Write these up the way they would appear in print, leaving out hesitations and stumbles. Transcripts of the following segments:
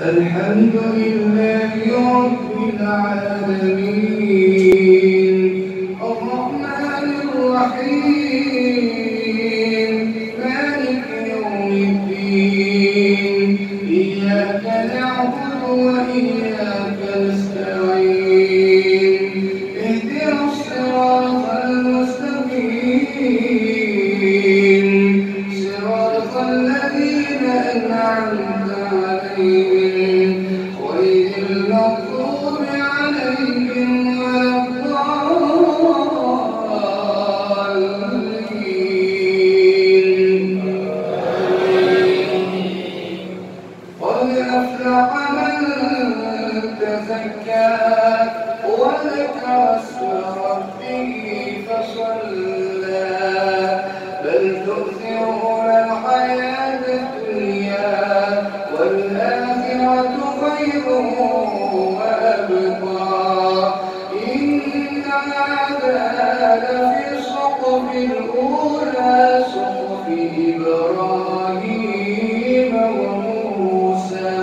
الحمد لله رب العالمين الرحمن الرحيم مالك يوم الدين إياك نعبد وإياك نستعين اهدنا الصراط المستقيم صراط الذين أنعمت عليهم غير المغضوب عليهم ولا الضالين. قد أفلح من تزكى وذكر اسم ربه فصلى بل تؤثرون الحياة الدنيا والآخرة خير وأبقى إن هذا لفي الصحف الأولى صحف إبراهيم وموسى.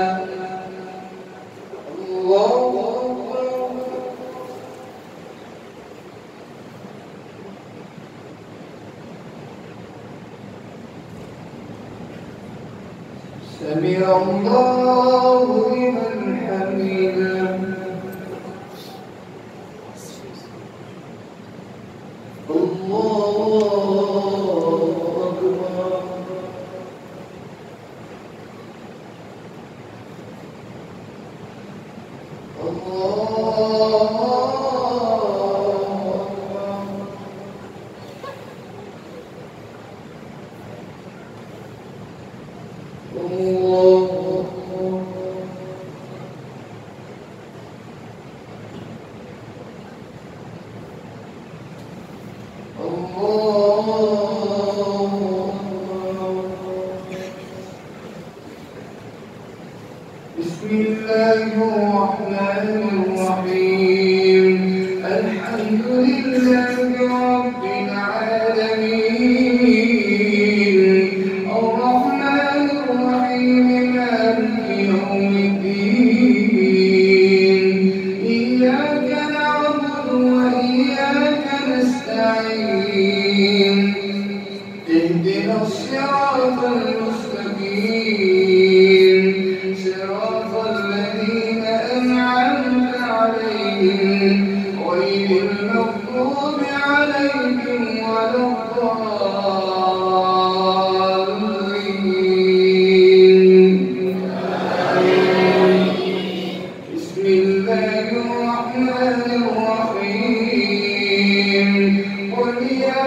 الله أكبر. سمع الله لمن حمده. الله أكبر. بسم الله الرحمن الرحيم الحمد لله رب العالمين الرحمن الرحيم مالك يوم الدين إياك نعبد وإياك نستعين اهدنا الصراط المستقيم صراط الذين أنعمت عليهم غير المغضوب عليهم ولا الضالين. بسم الله الرحمن الرحيم قل يا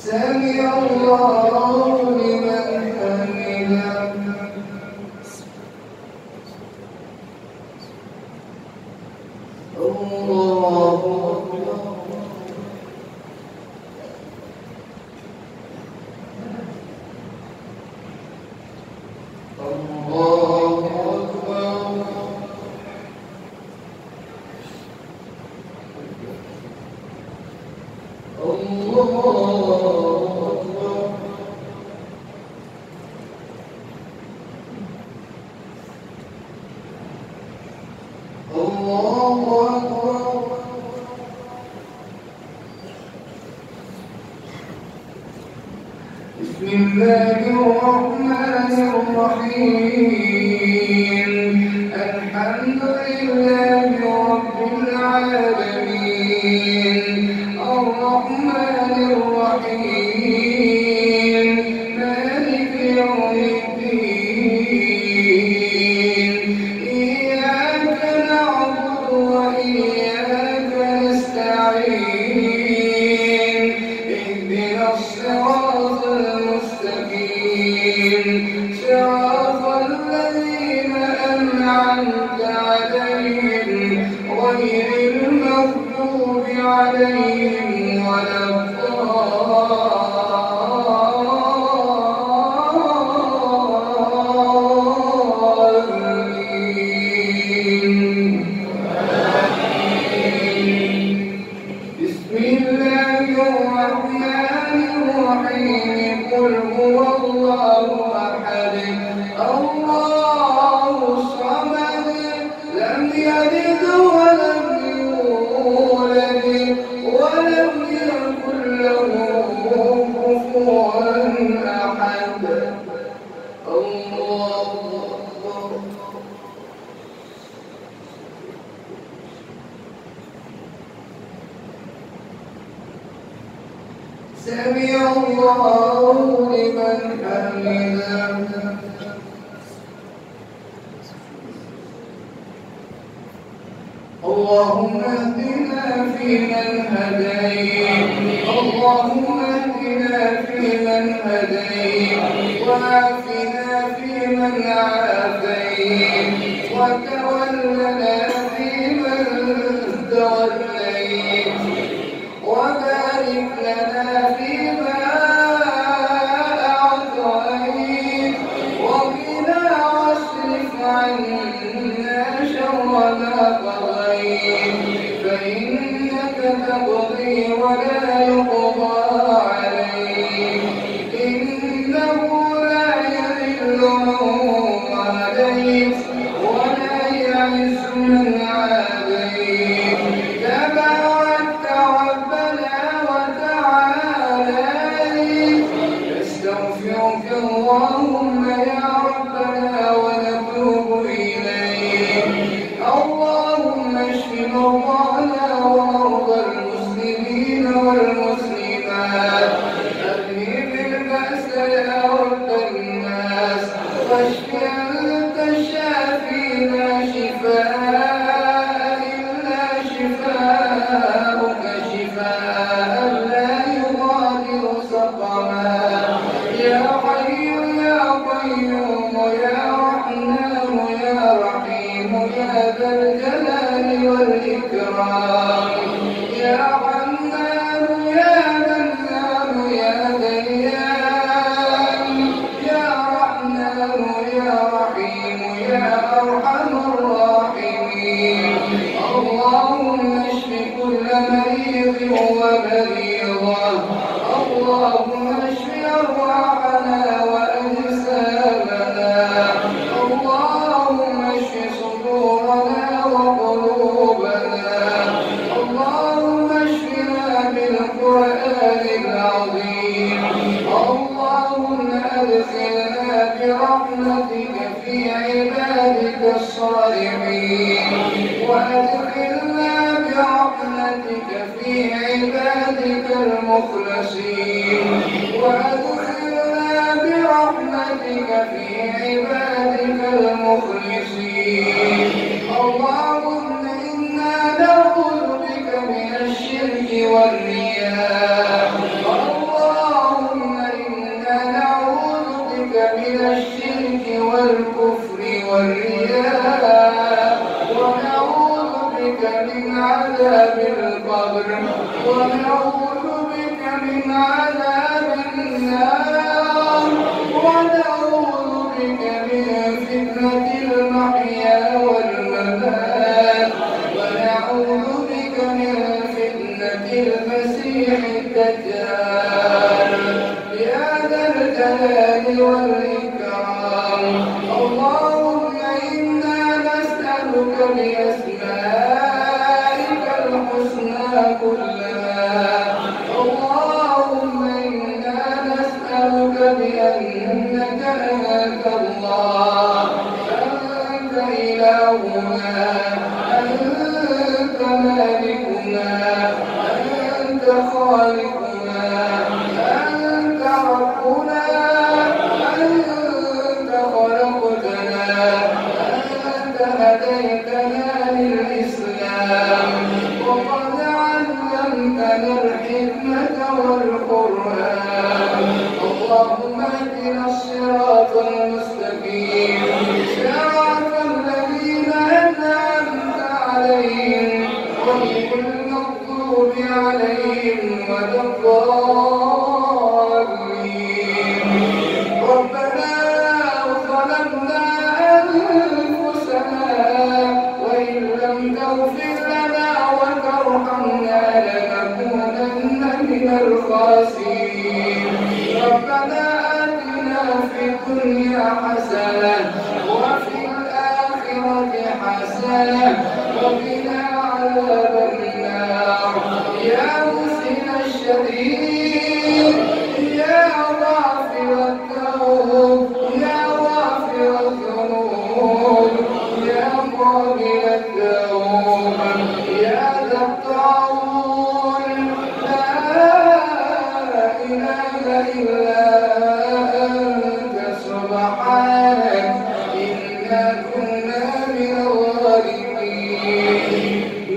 سمع الله لمن حمده. الله أكبر. الله أكبر. بسم الله الرحمن الرحيم الحمد لله رب العالمين الرحمن الرحيم مالك يوم الدين إياك نعبد وإياك نستعين اهدنا الصراط المستقيم صراط الذين أنعمت عليهم غير المغضوب عليهم ولا الضالين. بسم الله الرحمن الرحيم قل هو الله أحد الله الصمد لم يلد ولم يولد ولم يكن له كفوا أحد. الله أكبر. سمع الله لمن حمده. اللهم اهدنا فيمن هديت اللهم اهدنا فيمن هديت وعافنا فيمن عافيت وتولنا فيمن توليت وبارك لنا فيما أعطيت وقنا واصرف عنا شر ما قضيت فإنك تقضي ولا يقضى عليك إنه لا يذل من واليت ولا يعز من عاديت تباركت ربنا وتعاليت نستغفرك اللهم يا ربنا ونتوب إليك. اللهم اشف مرضانا ومرضى المسلمين والمسلمات أذهب البأس يا رب الناس واشف أنت الشافي لا شفاء إلا شفاءك شفاء لا يغادر سقما يا حي يا قيوم يا رحمن يا رحيم يا ذا الجلال والإكرام يا حنان يا منان يا ديان يا رحمن يا رحيم يا أرحم الراحمين. اللهم اشف كل مريض ومريضة اللهم اشف أرواحنا وأجسامنا اللهم اشف صدورنا وقلوبنا اللهم اشفنا بالقرآن العظيم. اللهم أدخلنا برحمتك في عبادك الصالحين وأدخلنا برحمتك في عبادك المخلصين وأدخلنا برحمتك في عبادك المخلصين. اللهم إنا نعوذ بك من الشرك والرياء اللهم إنا نعوذ بك من الشرك والكفر والرياء ونعوذ بك من عذاب القبر ونعوذ بك من عذاب النار ونعوذ بك من فتنة المحيا والممات ونعوذ بك من فتنة المسيح الدجال يا ذا الجلال والإكرام. اللهم إنا نسألك بأسمائك الحسنى كلها اللهم إنا نسألك صراط الذين أنعمت عليهم غير المغضوب عليهم ولا الضالين. ربنا ظلمنا أنفسنا وإن لم تغفر لنا وترحمنا لنكونن من الخاسرين. ربنا آتنا في الدنيا حسنة وفي الآخرة حسنة وقنا عذاب النار. يا مسن الشديد يا غافر التوب يا غافر الذنوب يا قابل التوب يا ذا الطول لا إله إلا أنت سبحانك إنا كنا من الظالمين.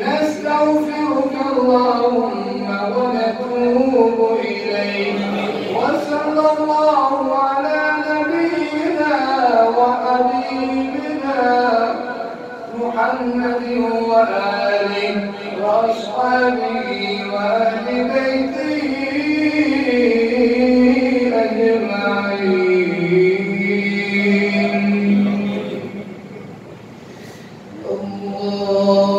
نستغفرك اللهم ونتوب إليك. وصلى الله على نبينا وحبيبنا محمد وآله وأصحابه وأهل بيته أجمعين. الله